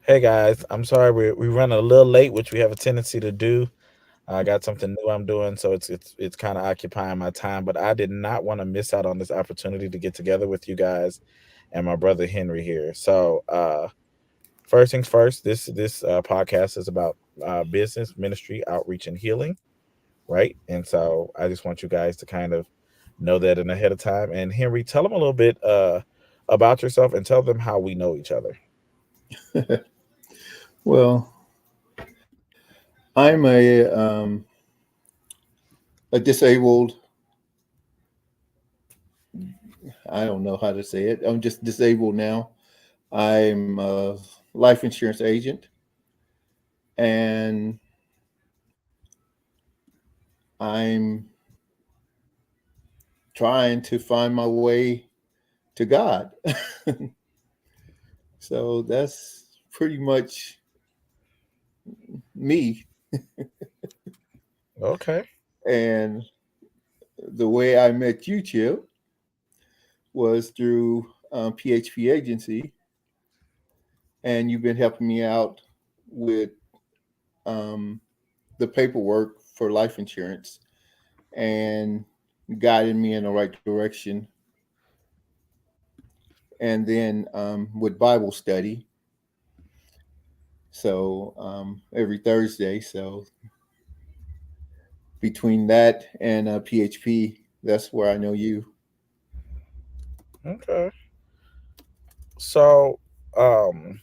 Hey guys, I'm sorry we run a little late, which we have a tendency to do. I got something new I'm doing, so it's kind of occupying my time. But I did not want to miss out on this opportunity to get together with you guys and my brother Henry here. First things first, this podcast is about business, ministry, outreach, and healing, right? And so I just want you guys to kind of know that in ahead of time. And Henry, tell them a little bit about yourself and tell them how we know each other. Well, I'm a disabled. I don't know how to say it. I'm just disabled now. I'm a life insurance agent, and I'm trying to find my way to God. So that's pretty much me. Okay. And the way I met you, Chip, was through PHP Agency, and you've been helping me out with um, the paperwork for life insurance and guiding me in the right direction. And then with Bible study, so every Thursday. So between that and PHP, that's where I know you. Okay. So, um,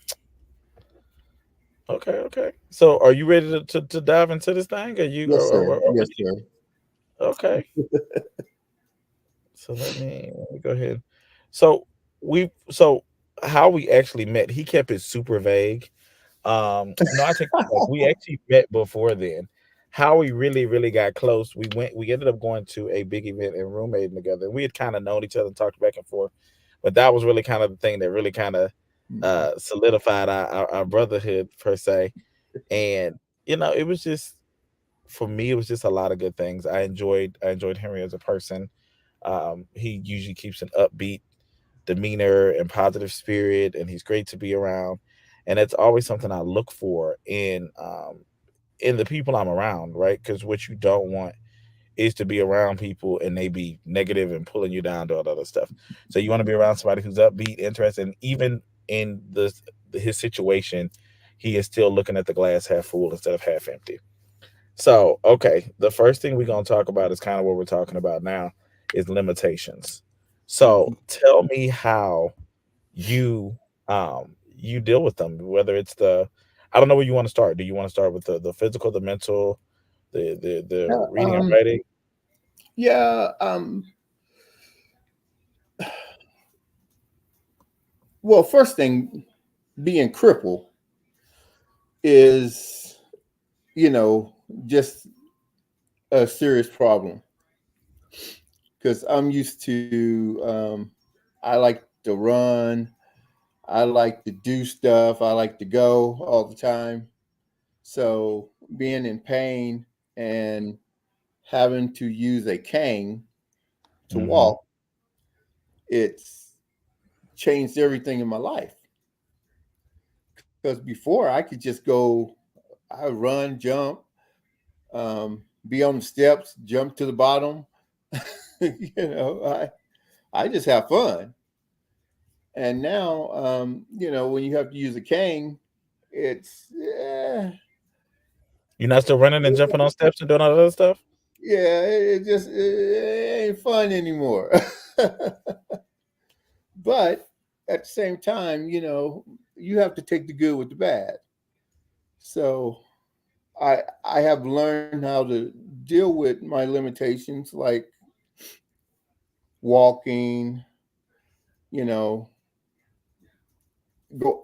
okay. So, are you ready to dive into this thing? Are you? Yes, sir. What Yes, do sir. okay. So let me go ahead. So so how we actually met? He kept it super vague. No, I think like we actually met before then. How we really got close? We ended up going to a big event and roommating together. We had kind of known each other and talked back and forth, but that was really kind of the thing that really kind of solidified our brotherhood per se. And it was just for me, it was just a lot of good things. I enjoyed Henry as a person. He usually keeps an upbeat demeanor and positive spirit, and he's great to be around. And it's always something I look for in the people I'm around, right? Because what you don't want is to be around people and they be negative and pulling you down to all that other stuff. So you want to be around somebody who's upbeat, interested, and even in his situation, he is still looking at the glass half full instead of half empty. So, okay, the first thing we're going to talk about is kind of what we're talking about now is limitations. So, tell me how you you deal with them, whether it's the I don't know where you want to start. Do you want to start with the physical, the mental, the Yeah, reading and writing? yeah. Well, first thing, being crippled is, you know, just a serious problem because I'm used to, I like to run, I like to do stuff, I like to go all the time. So being in pain and having to use a cane to Hmm. walk, it's changed everything in my life. Because before I could just go, I run, jump, be on the steps, jump to the bottom. I just have fun. And now, when you have to use a cane, it's You're not still running and jumping on steps and doing all that other stuff? yeah, it ain't fun anymore. But at the same time, you have to take the good with the bad. So I have learned how to deal with my limitations, like walking. You know,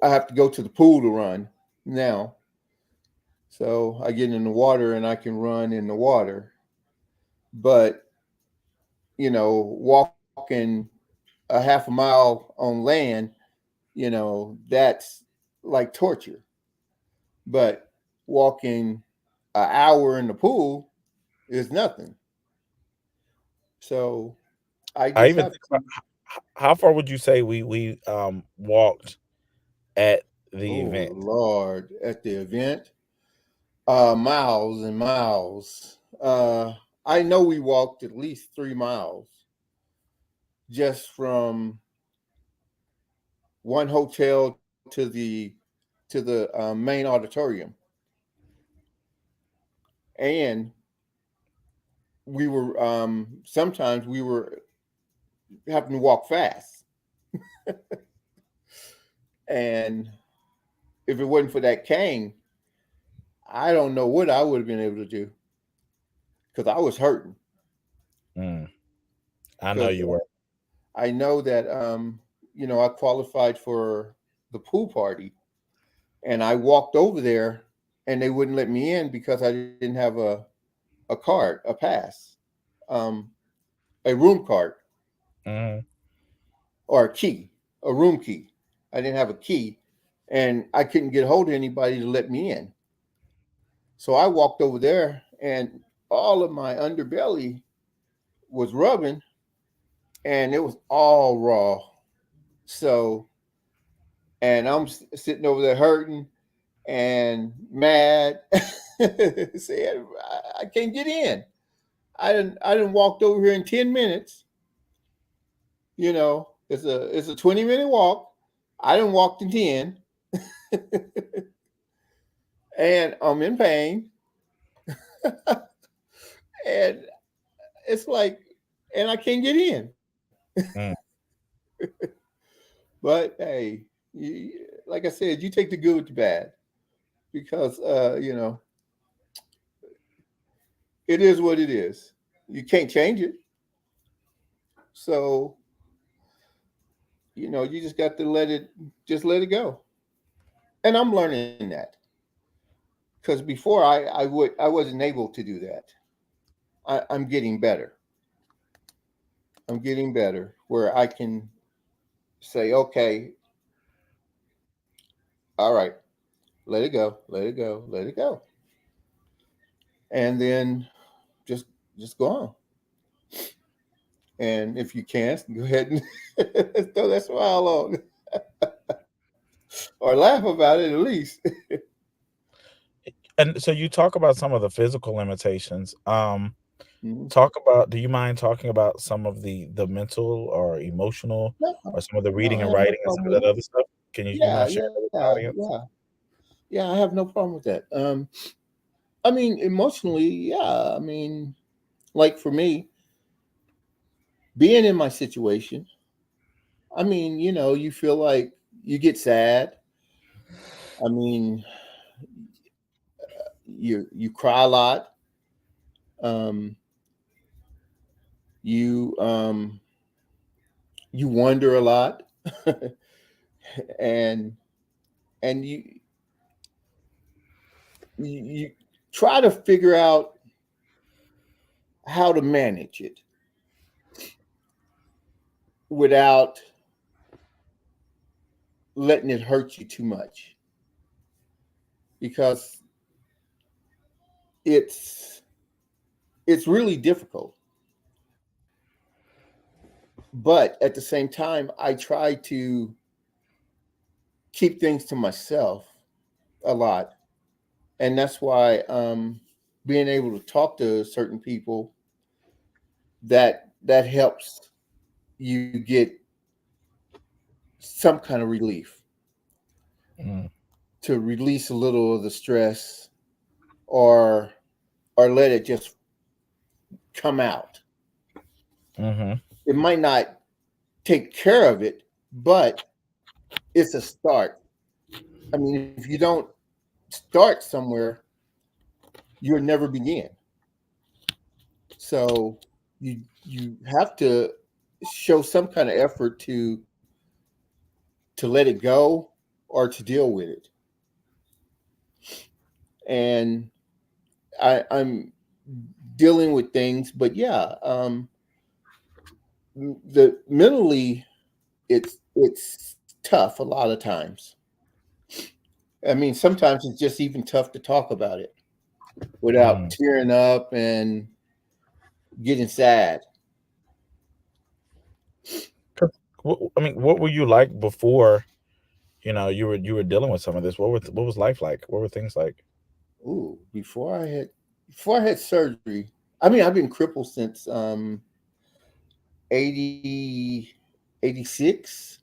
I have to go to the pool to run now. So I get in the water and I can run in the water. But walking a half a mile on land, that's like torture. But walking an hour in the pool is nothing. So I I just even have think to. about how far would you say we walked at the Oh event? Lord, at the event, miles and miles. I know we walked at least 3 miles just from one hotel to the main auditorium, and we were sometimes we were having to walk fast, and if it wasn't for that cane, I don't know what I would have been able to do because I was hurting. Mm, I know Because you were. I know that I qualified for the pool party, and I walked over there, and they wouldn't let me in because I didn't have a card, a pass, um, a room card, Mhm. or a key, a room key. I didn't have a key, and I couldn't get hold of anybody to let me in. So I walked over there, and all of my underbelly was rubbing, and it was all raw. So, and I'm sitting over there hurting and mad, saying I can't get in. I didn't walked over here in 10 minutes. It's a 20-minute walk. I didn't walk in 10, and I'm in pain, and it's like, and I can't get in. Mm, But hey, like I said, you take the good with the bad because it is what it is. You can't change it, so you just got to let it go. And I'm learning that because before I wasn't able to do that. I'm getting better. I'm getting better where I can say, okay, all right, let it go, let it go, let it go, and then just just go on. And if you can't, go ahead and throw that smile on or laugh about it at least. and so you talk about some of the physical limitations. Mhm. Talk about, do you mind talking about some of the mental or emotional No, or some of the no, reading I and have no writing and problem some with of it. that other stuff? Can you Yeah, mind sharing yeah, that with the yeah, audience? yeah. I have no problem with that. I mean, emotionally, yeah. I mean, like for me, being in my situation, I mean, you feel like you get sad. I mean, you cry a lot. Um, you you wonder a lot, and and you try to figure out how to manage it without letting it hurt you too much because it's it's really difficult. But at the same time, I try to keep things to myself a lot, and that's why being able to talk to certain people, that helps you get some kind of relief, Mm, to release a little of the stress, or or let it just come out. mhm, It might not take care of it, but it's a start. I mean, if you don't start somewhere, you'll never begin. So you have to show some kind of effort to let it go or to deal with it. And I'm dealing with things, but yeah, the mentally it's tough a lot of times. I mean, sometimes it's just even tough to talk about it without mm. tearing up and getting sad. 'Cause I mean, what were you like before you were dealing with some of this. What was life like? What were things like? Ooh, before I had surgery. I mean, I've been crippled since 80, 86.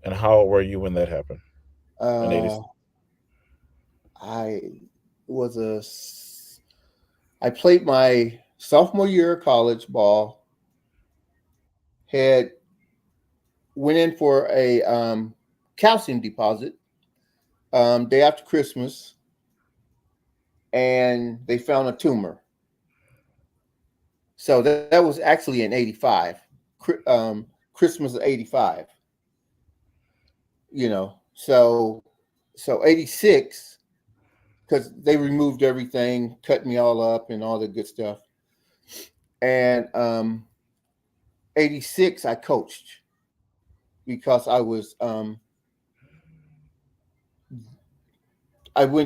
And how old were you when that happened? In Uh, '86. I was I played my sophomore year of college ball. Had went in for a calcium deposit day after Christmas, and they found a tumor. So that was actually in '85, Christmas of '85. So 86, because they removed everything, cut me all up, and all the good stuff. And 86, I coached because I went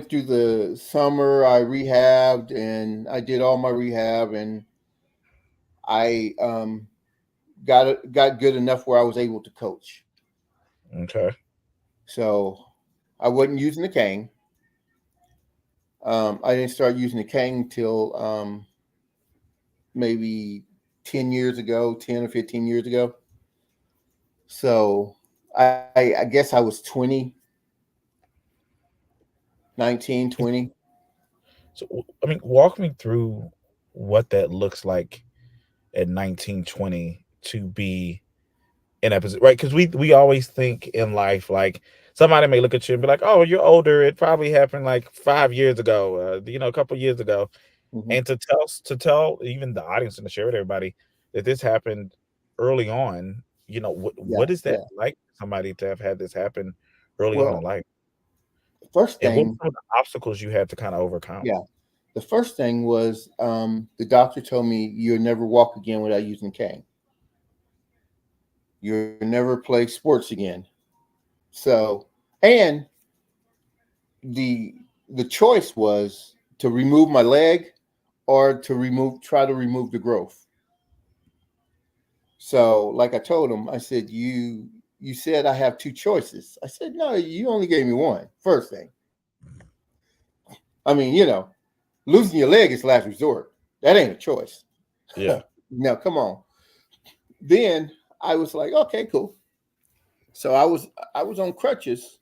through the summer. I rehabbed and I did all my rehab, and I got good enough where I was able to coach. Okay. So I wasn't using the cane. I didn't start using the cane until maybe 10 years ago, 10 or 15 years ago. So I guess I was 20, 19, 20. So I mean, walk me through what that looks like at 19, 20 to be in that position, right? Because we always think in life like somebody may look at you and be like, "Oh, you're older. It probably happened like 5 years ago, a couple years ago." Hmm. And to tell even the audience and to share with everybody that this happened early on, Yeah, what is that yeah. like for somebody to have had this happen early on in Well, life? first And what were thing, some of the obstacles you had to kind of overcome? yeah, the first thing was the doctor told me you'll never walk again without using a cane. You'll never play sports again. So, and the the choice was to remove my leg or to try to remove the growth. So, like I told him, I said, you said I have two choices. I said, no, you only gave me one. First thing. I mean, losing your leg is last resort. That ain't a choice. Yeah. Now, come on. Then I was like, okay, cool. So I was on crutches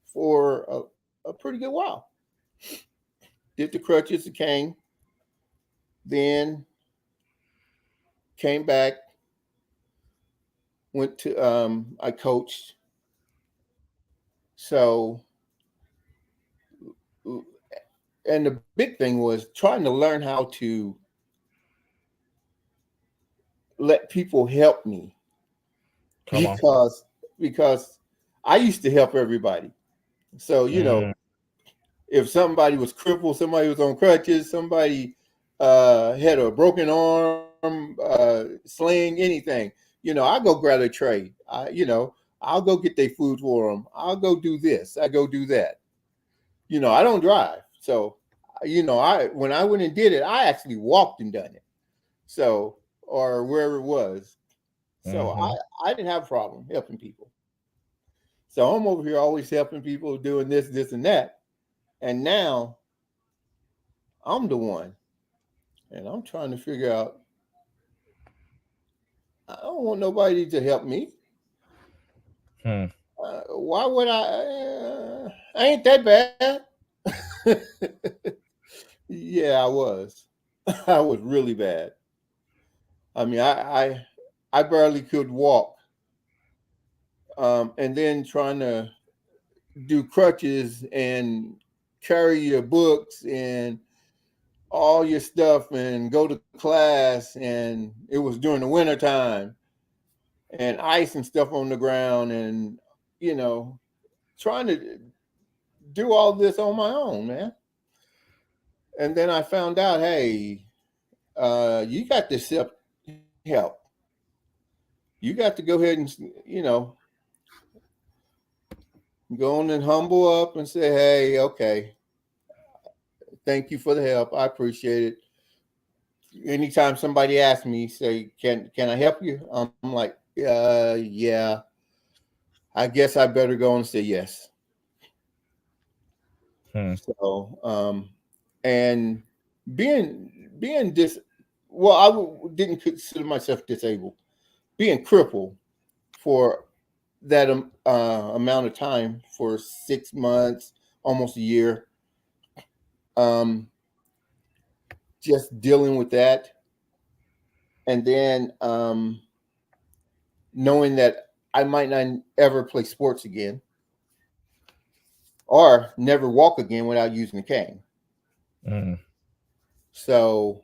for a pretty good while. Did the crutches, the cane, then came back, went to I coached. So and the big thing was trying to learn how to let people help me Come on. because because I used to help everybody. So Mm, if somebody was crippled, somebody was on crutches, somebody had a broken arm, sling, anything, I go grab a tray. I'll go get their food for them. I'll go do this. I go do that. I don't drive, so I when I went and did it, I actually walked and done it. So or wherever it was. So mhm. I didn't have a problem helping people. So I'm over here always helping people doing this, and that. And now I'm the one. And I'm trying to figure out, I don't want nobody to help me. Hmm. Why would I? I ain't that bad. Yeah, I was. I was really bad. I mean, I barely could walk. And then trying to do crutches and carry your books and all your stuff and go to class, and it was during the winter time, and ice and stuff on the ground, and you know trying to do all this on my own, man. And then I found out, hey, you got this help. You got to go ahead and go on and humble up and say, hey, okay, thank you for the help, I appreciate it. Anytime somebody asks me, say, can I help you, I'm like, yeah. I guess I better go and say yes. Hmm. So, and being well, didn't consider myself disabled. Being crippled for that amount of time, for 6 months, almost a year, um, just dealing with that, and then knowing that I might not ever play sports again or never walk again without using a cane. Hmm. So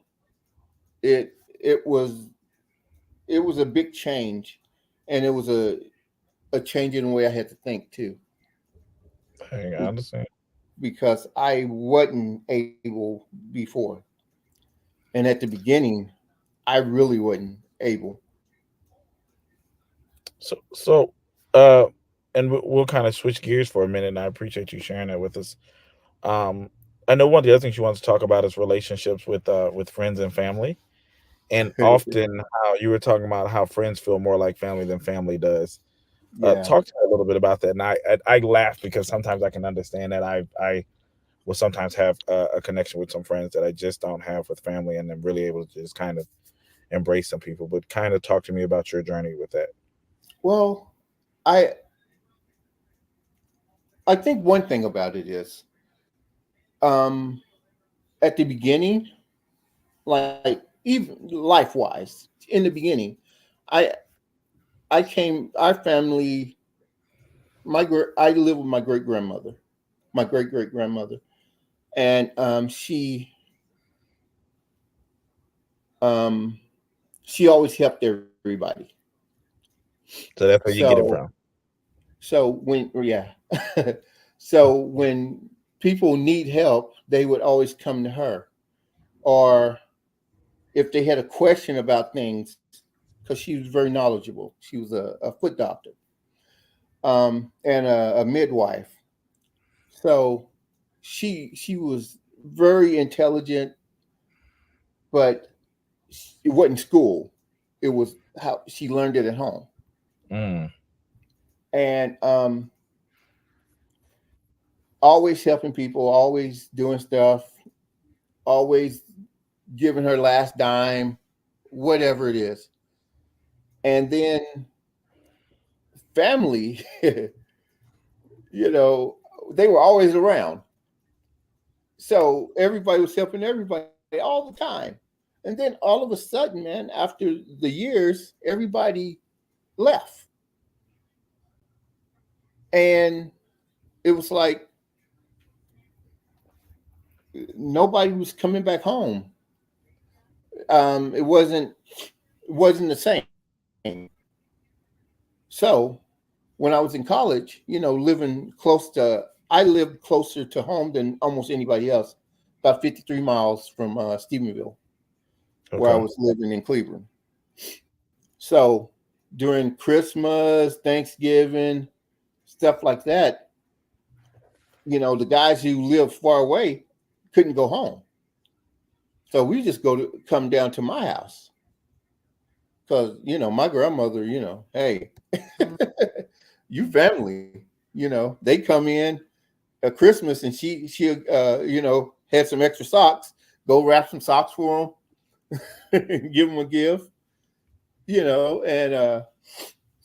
it was it was a big change, and it was a change in the way I had to think too, Hey, I be- understand. because I wasn't able before, and at the beginning, I really wasn't able. So, and we'll kind of switch gears for a minute. And I appreciate you sharing that with us. Um, I know one of the other things you want to talk about is relationships with friends and family, and often how you were talking about how friends feel more like family than family does. Yeah. Talk to me a little bit about that. And I laugh because sometimes I can understand that I will sometimes have a connection with some friends that I just don't have with family, and I'm really able to just kind of embrace some people. But kind of talk to me about your journey with that. Well, I I think one thing about it is, um, at the beginning, like even life wise, in the beginning, I our family, I live with my great grandmother, my great grandmother, and um, she always helped everybody. So that's where you get So it from. yeah, so when people need help, they would always come to her, or if they had a question about things, because she was very knowledgeable. She was a foot doctor, and a midwife. So she was very intelligent, but it wasn't school. It was how she learned it at home, Mm. and always helping people, always doing stuff, always giving her last dime, whatever it is. And then family, you know, they were always around. So everybody was helping everybody all the time. And then all of a sudden, man, after the years, everybody left. And it was like nobody was coming back home. It wasn't the same. So when I was in college, living close to, I lived closer to home than almost anybody else, about 53 miles from Stephenville, where I Okay. was living in Cleveland. So during Christmas, Thanksgiving, stuff like that, the guys who lived far away couldn't go home. So we just come down to my house because, my grandmother, hey, you family, they come in at Christmas, and she had some extra socks, go wrap some socks for them, give them a gift, and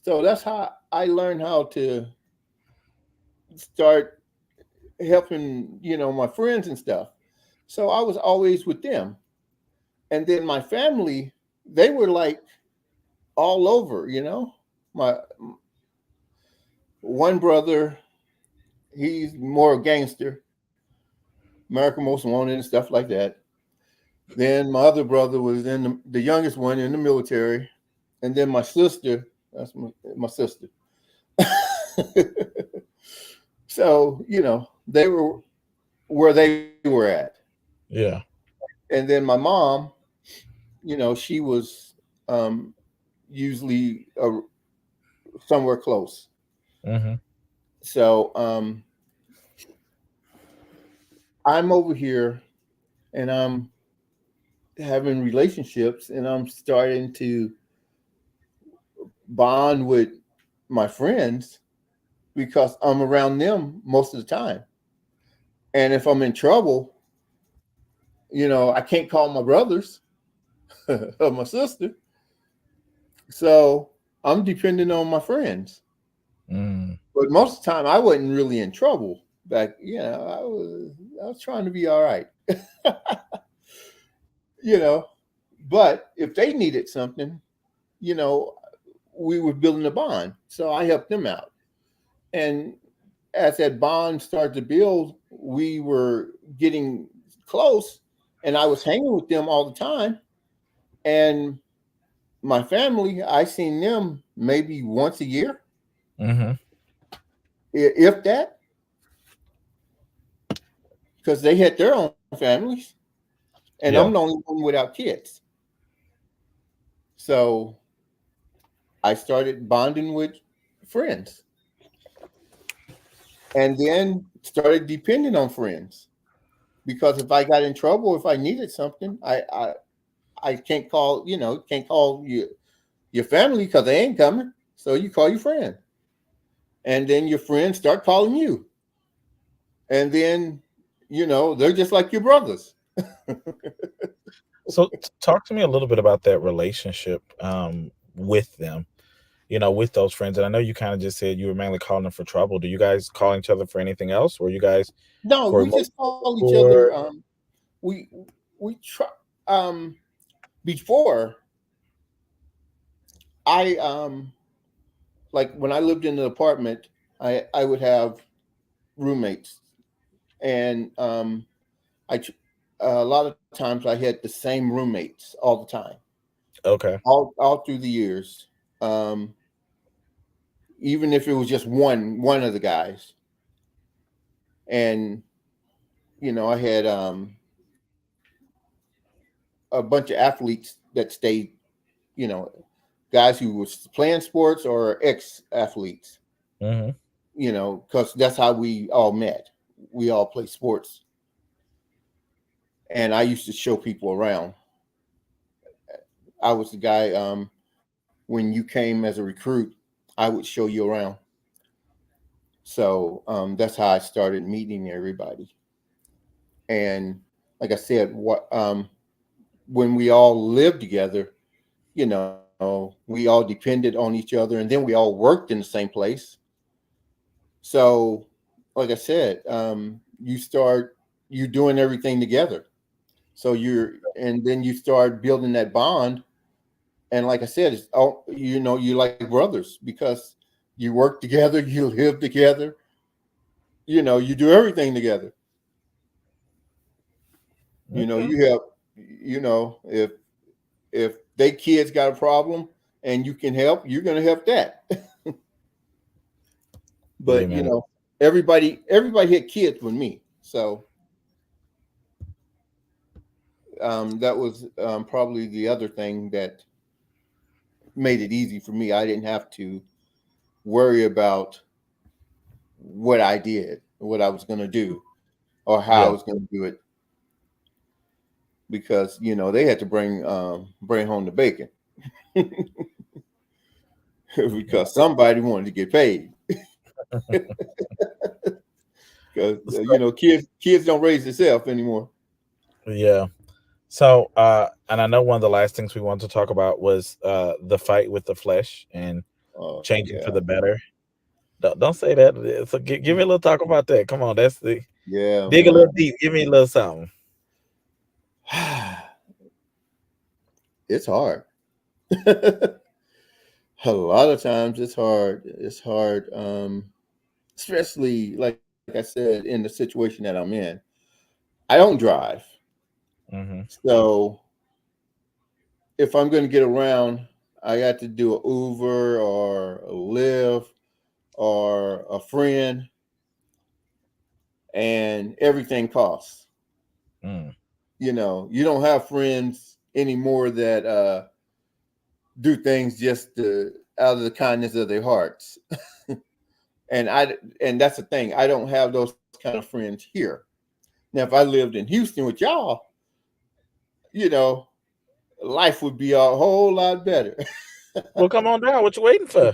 so that's how I learned how to start helping, my friends and stuff. So I was always with them. And then my family, they were like all over, My one brother, he's more a gangster, America Most Wanted and stuff like that. Then my other brother was in the youngest one in the military. And then my sister, that's my sister. So, they were where they were at. Yeah. And then my mom, she was um, usually somewhere close. Hmm. So I'm over here, and I'm having relationships, and I'm starting to bond with my friends. because I'm around them most of the time. And if I'm in trouble, I can't call my brothers or my sister. So I'm depending on my friends. Mm. But most of the time, I wasn't really in trouble. Back, I was trying to be all right, you know. But if they needed something, you know, we were building a bond, so I helped them out. And as that bond started to build, we were getting close, and I was hanging with them all the time. And my family, I seen them maybe once a year, Mhm. if that, because they had their own families, and I'm the Yeah. only one without kids. So I started bonding with friends, and then started depending on friends, because if I got in trouble, if I needed something, I can't call your family because they ain't coming. So you call your friend, and then your friends start calling you, and then they're just like your brothers. So talk to me a little bit about that relationship with them, with those friends. And I know you kind of just said you were mainly calling them for trouble. Do you guys call each other for anything else? Or you guys No, for we just emotional call each other. support? We try. Um, Before I like when I lived in an apartment, I would have roommates, and I tr- a lot of times I had the same roommates all the time, Okay. all through the years. Um, Even if it was just one of the guys, and I had a bunch of athletes that stayed, you know, guys who was playing sports or ex athletes, Hmm. because that's how we all met. We all play sports, and I used to show people around. I was the guy. When you came as a recruit, I would show you around. So that's how I started meeting everybody. And like I said, when we all lived together, we all depended on each other, and then we all worked in the same place. So, like I said, you doing everything together. So and then you start building that bond. And like I said, you like brothers because you work together, you live together, you do everything together. Okay. You have, if they kids got a problem and you can help, you're gonna help that. Yeah, But man. everybody had kids with me, so that was probably the other thing that made it easy for me. I didn't have to worry about what I did, what I was going to do, or how I Yeah. was going to do it, because they had to bring home the bacon Yeah. because somebody wanted to get paid. Because So, kids don't raise themselves anymore. yeah. So, and I know one of the last things we wanted to talk about was the fight with the flesh and changing for Yeah, the better. Don't say that. So give me a little talk about that. Come on, that's the yeah, dig a little man. deep. Give me a little something. It's hard. A lot of times it's hard. It's hard, especially like I said, in the situation that I'm in. I don't drive, Hmm. so if I'm going to get around, I got to do a Uber or a Lyft or a friend, and everything costs. Mm. You don't have friends anymore that do things just out of the kindness of their hearts. And that's the thing. I don't have those kind of friends here. Now, if I lived in Houston with y'all, you know, life would be a whole lot better. Well, come on down. What you waiting for?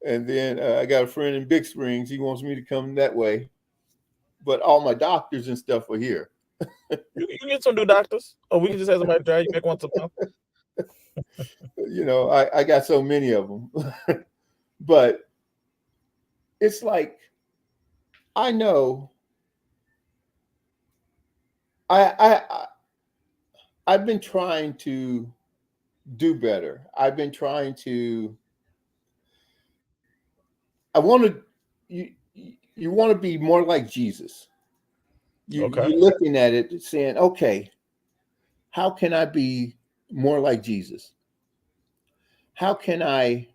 And then I got a friend in Big Springs. He wants me to come that way, but all my doctors and stuff are here. You can get some new doctors, or we can just have somebody drive you back once a month. I got so many of them, but it's like I know I I've been trying to do better. I've been trying to. I want to. You you want to be more like Jesus. Okay. You're looking at it saying, okay, how can I be more like Jesus? How can I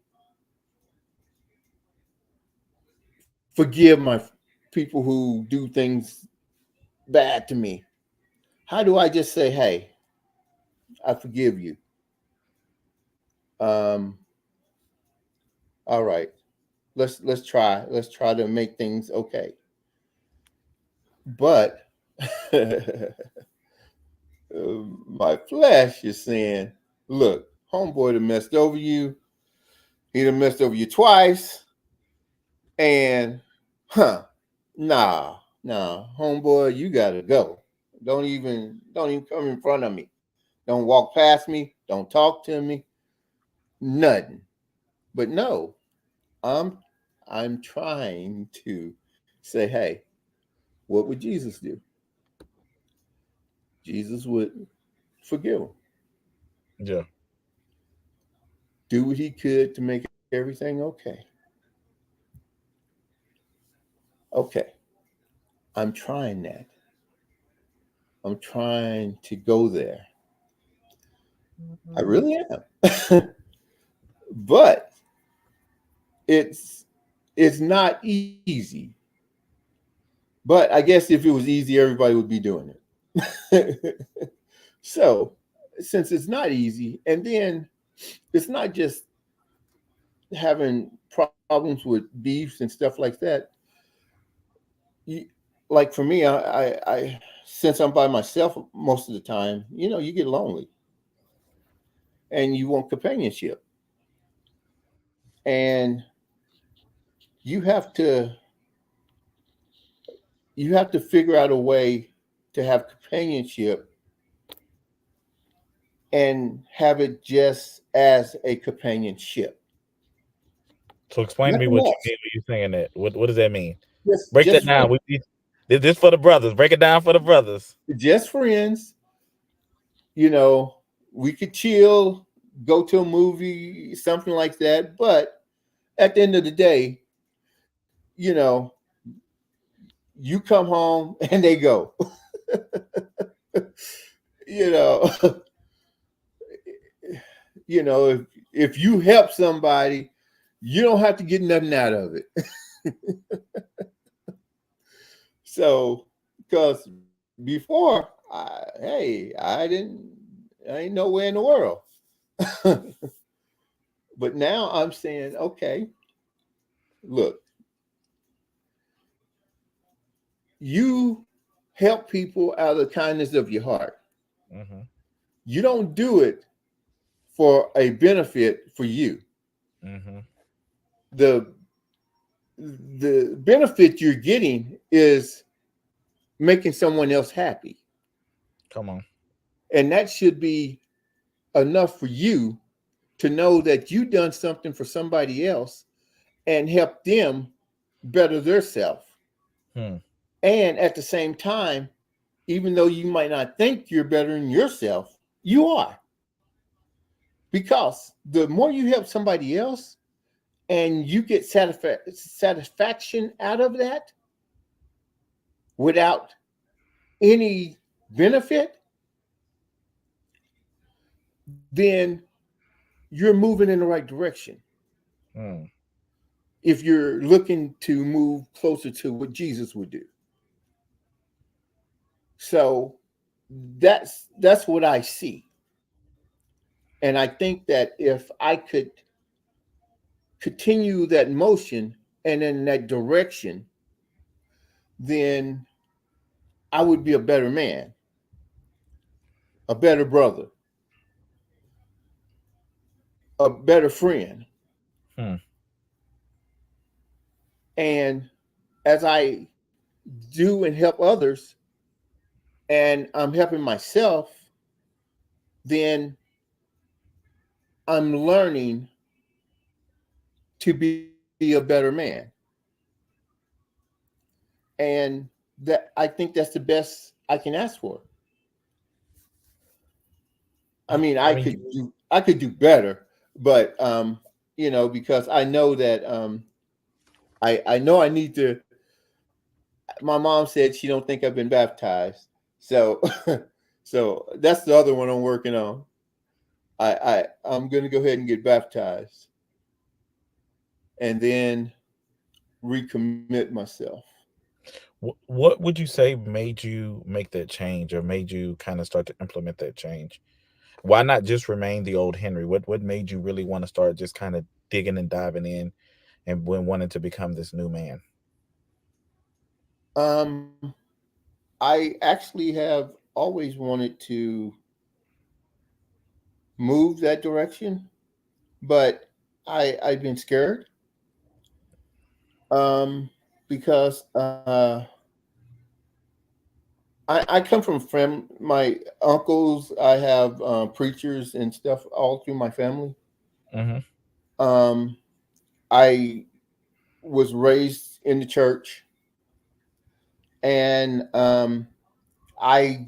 forgive my people who do things bad to me? How do I just say, hey, I forgive you? Um, all right, let's try to make things okay. But my flesh is saying, look, homeboy done messed over you. He done messed over you twice. And, nah, homeboy, you gotta go. Don't even come in front of me. Don't walk past me. Don't talk to me. Nothing. But no, I'm I'm trying to say, hey, what would Jesus do? Jesus would forgive him, Yeah. do what he could to make everything okay. Okay, I'm trying that. I'm trying to go there. I really am. But it's it's not easy. But I guess if it was easy, everybody would be doing it. So, since it's not easy, and then it's not just having problems with beefs and stuff like that. You, like for me, I since I'm by myself most of the time, you get lonely and you want companionship, and you have to you have to figure out a way to have companionship and have it just as a companionship, So explain to me nothing what you else. mean when you're saying that. What does that mean? Just Break that just down. friends. This for the brothers. Break it down for the brothers. Just friends. You know, we could chill, go to a movie, something like that. But at the end of the day, you know, you come home and they go. you know, if you help somebody, you don't have to get nothing out of it. So, because before, hey, I ain't nowhere in the world. But now I'm saying, okay, look, you help people out of the kindness of your heart. Hmm. You don't do it for a benefit for you. Hmm. The the benefit you're getting is making someone else happy. Come on. And that should be enough for you to know that you done something for somebody else and help them better their self. Hmm. And at the same time, even though you might not think you're bettering yourself, you are. Because the more you help somebody else and you get satisfaction out of that without any benefit, then you're moving in the right direction. Hmm. If you're looking to move closer to what Jesus would do. So that's what I see. And I think that if I could continue that motion and in that direction, then I would be a better man, a better brother, a better friend. Hmm. And as I do and help others, and I'm helping myself, then I'm learning to be a better man. And that I think that's the best I can ask for. I mean, I mean, I could do better, but because I know that I know I need to. My mom said she don't think I've been baptized, so so that's the other one I'm working on. I'm gonna go ahead and get baptized, and then recommit myself. what would you say made you make that change, or made you kind of start to implement that change? Why not just remain the old Henry? What made you really want to start just kind of digging and diving in, and when wanting to become this new man? Um, I actually have always wanted to move that direction, but I've been scared because I come from my uncles. I have preachers and stuff all through my family. Hmm. Um, I was raised in the church, and I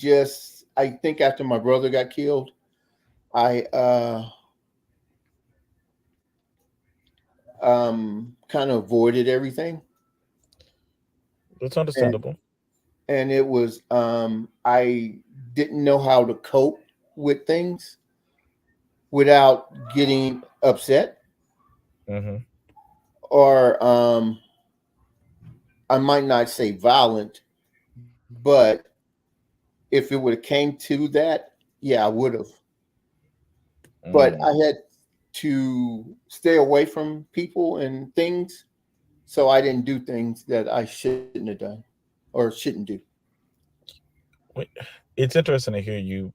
think after my brother got killed, I kind of avoided everything, That's and understandable. it was I didn't know how to cope with things without getting upset, Hmm. or I might not say violent, but if it would have came to that, yeah, I would have. But Mm. I had to stay away from people and things, so I didn't do things that I shouldn't have done or shouldn't do. Wait, it's interesting to hear you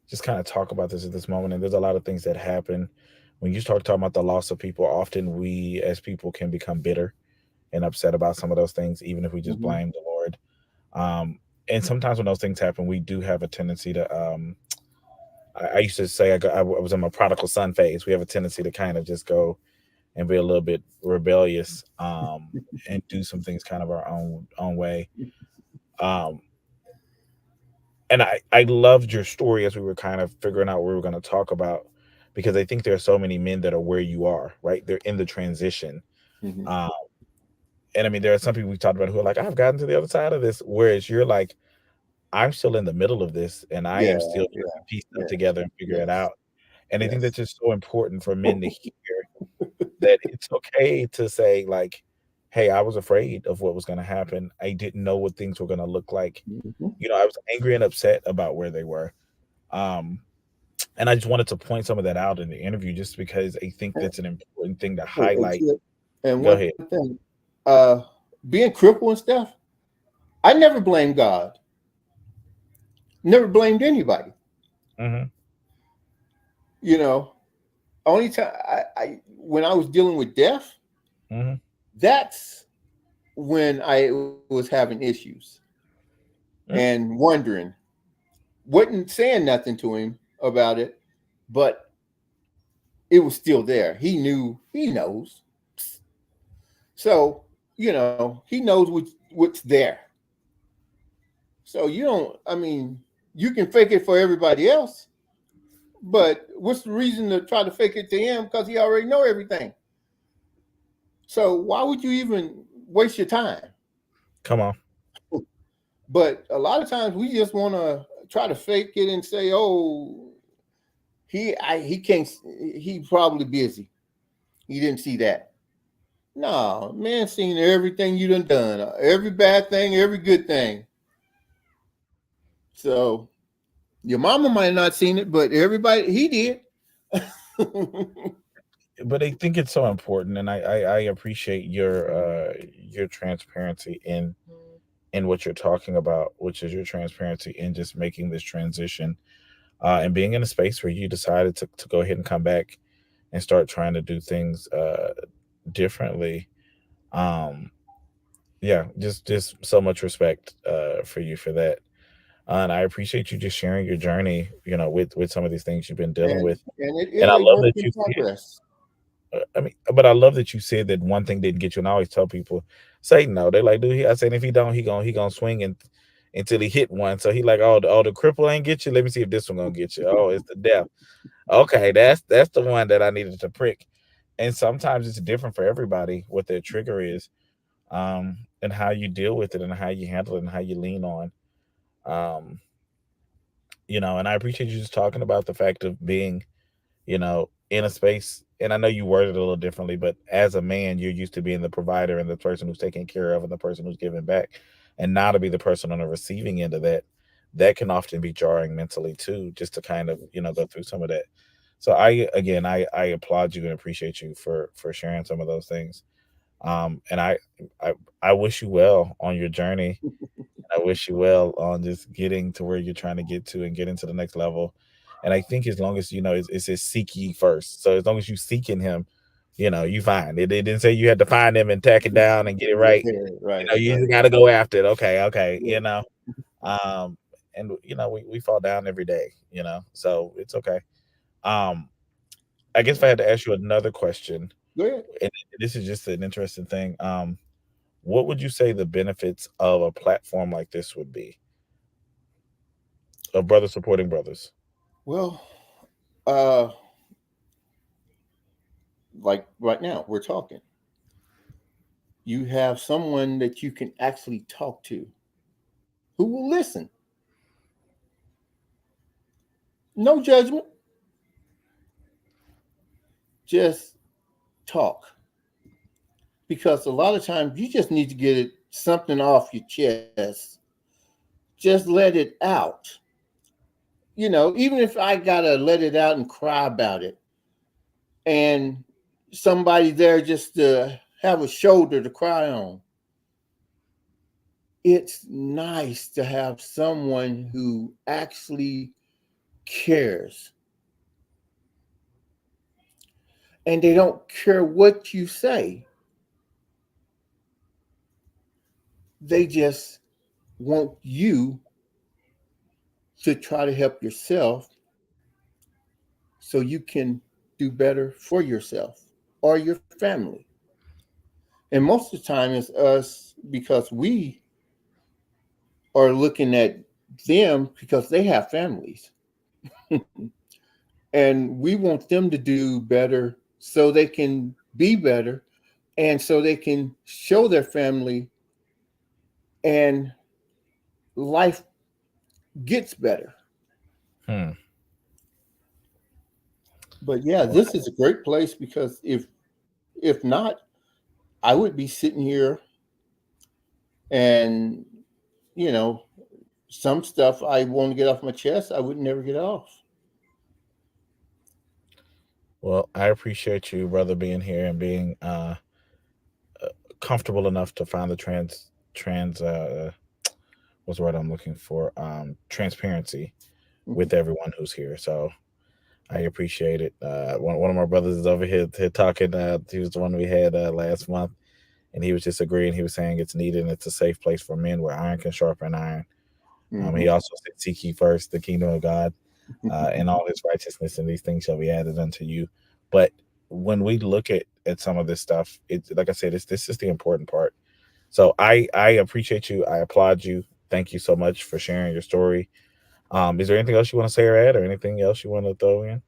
just kind of talk about this at this moment. And there's a lot of things that happen when you start talking about the loss of people. Often we, as people, can become bitter and upset about some of those things, even if we just Hmm. blame the Lord. Um, and sometimes when those things happen, we do have a tendency to. I used to say I was in my prodigal son phase. We have a tendency to kind of just go and be a little bit rebellious, and do some things kind of our own way. Um, and I loved your story as we were kind of figuring out what we were going to talk about, because I think there are so many men that are where you are, right? They're in the transition. Hmm. Um, and I mean, there are some people we talked about who are like, I've gotten to the other side of this, whereas you're like, I'm still in the middle of this, and I Yeah, am still trying yeah, to piece stuff yes, together and figure it yes, out. And I think yes. that's just so important for men to hear, that it's okay to say, like, hey, I was afraid of what was going to happen. I didn't know what things were going to look like. Hmm. I was angry and upset about where they were. Um, and I just wanted to point some of that out in the interview, just because I think And, that's an important thing to and highlight. Chip, and Go one ahead. thing, uh, being crippled and stuff, I never blamed God. Never blamed anybody. Hmm. You know, only time I when I was dealing with death, Hmm. that's when I was having issues and wondering. Wasn't saying nothing to him about it, but it was still there. He knew. He knows. So he knows what's there. So you don't. I mean, you can fake it for everybody else, but what's the reason to try to fake it to him? Because he already know everything. So why would you even waste your time? Come on. But a lot of times we just want to try to fake it and say, "Oh, he can't. He probably busy. He didn't see that." No, man, seen everything you done, every bad thing, every good thing. So your mama might not seen it, but everybody he did. But I think it's so important, and I appreciate your transparency in what you're talking about, which is your transparency in just making this transition, and being in a space where you decided to go ahead and come back and start trying to do things differently. Um, yeah, just so much respect for you for that. And I appreciate you just sharing your journey, with some of these things you've been dealing with. And it And is I a love work that in you said, progress. I mean, but I love that you said that one thing didn't get you. And I always tell people, say no. They're like, dude, I said if he don't, he gonna swing and until he hit one. So he like, oh, the cripple ain't get you. Let me see if this one gonna get you. Oh, it's the death. Okay, that's the one that I needed to prick. And sometimes it's different for everybody what their trigger is, and how you deal with it and how you handle it and how you lean on. Um, and I appreciate you just talking about the fact of being, in a space. And I know you worded it a little differently, but as a man, you're used to being the provider and the person who's taken care of and the person who's giving back. And now to be the person on the receiving end of that, that can often be jarring mentally too, just to kind of, go through some of that. So I applaud you and appreciate you for sharing some of those things. And I I wish you well on your journey. I wish you well on just getting to where you're trying to get to and getting to the next level. And I think as long as it says seek ye first. So as long as you seeking him, you find it. It didn't say you had to find him and tack it down and get it right. Yeah, right, You right. just got to go after it. Okay, okay. Yeah. Um, and we fall down every day. So it's okay. Um, I guess if I had to ask you another question, Go ahead. and this is just an interesting thing. What would you say the benefits of a platform like this would be, of brothers supporting brothers? Well, uh, like right now, we're talking. You have someone that you can actually talk to who will listen. No judgment, just talk. Because a lot of times you just need to get something off your chest. Just let it out. Even if I gotta let it out and cry about it, and somebody there just to have a shoulder to cry on, it's nice to have someone who actually cares, and they don't care what you say. They just want you to try to help yourself so you can do better for yourself or your family. And most of the time, it's us because we are looking at them because they have families. And we want them to do better so they can be better and so they can show their family and life gets better. Hmm. But yeah, Well, this is a great place because if not, I would be sitting here and you know some stuff I want to get off my chest I would never get off. well, I appreciate you, brother, being here and being comfortable enough to find the trans what's the word I'm looking for? Transparency Mhm. with everyone who's here. So I appreciate it. One of my brothers is over here talking. He was the one we had last month, and he was just agreeing. He was saying it's needed and it's a safe place for men where iron can sharpen iron. He Mhm. also said, "Seek ye first the kingdom of God, and all His righteousness, and these things shall be added unto you." But when we look at some of this stuff, it's like I said, this is the important part. So I appreciate you. I applaud you. Thank you so much for sharing your story. Is there anything else you want to say or add, or anything else you want to throw in?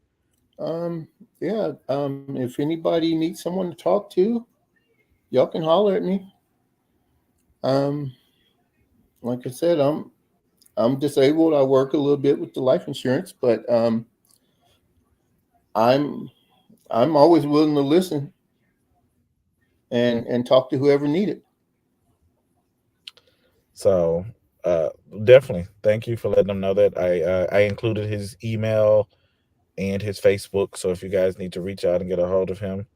um yeah, if anybody needs someone to talk to, y'all can holler at me. um like I said, I'm disabled. I work a little bit with the life insurance, but i'm I'm always willing to listen and talk to whoever need it. So uh, definitely, thank you for letting them know that. I included his email and his Facebook. So if you guys need to reach out and get a hold of him,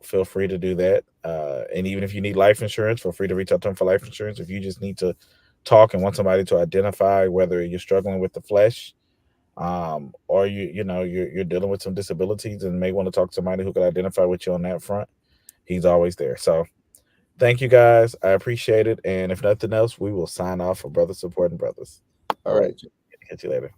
feel free to do that. And even if you need life insurance, feel free to reach out to him for life insurance. If you just need to talk and want somebody to identify whether you're struggling with the flesh, or you're dealing with some disabilities and may want to talk to somebody who can identify with you on that front, He's always there. So thank you guys. I appreciate it. And if nothing else, we will sign off for Brothers Supporting Brothers. All All right. right. Catch you later.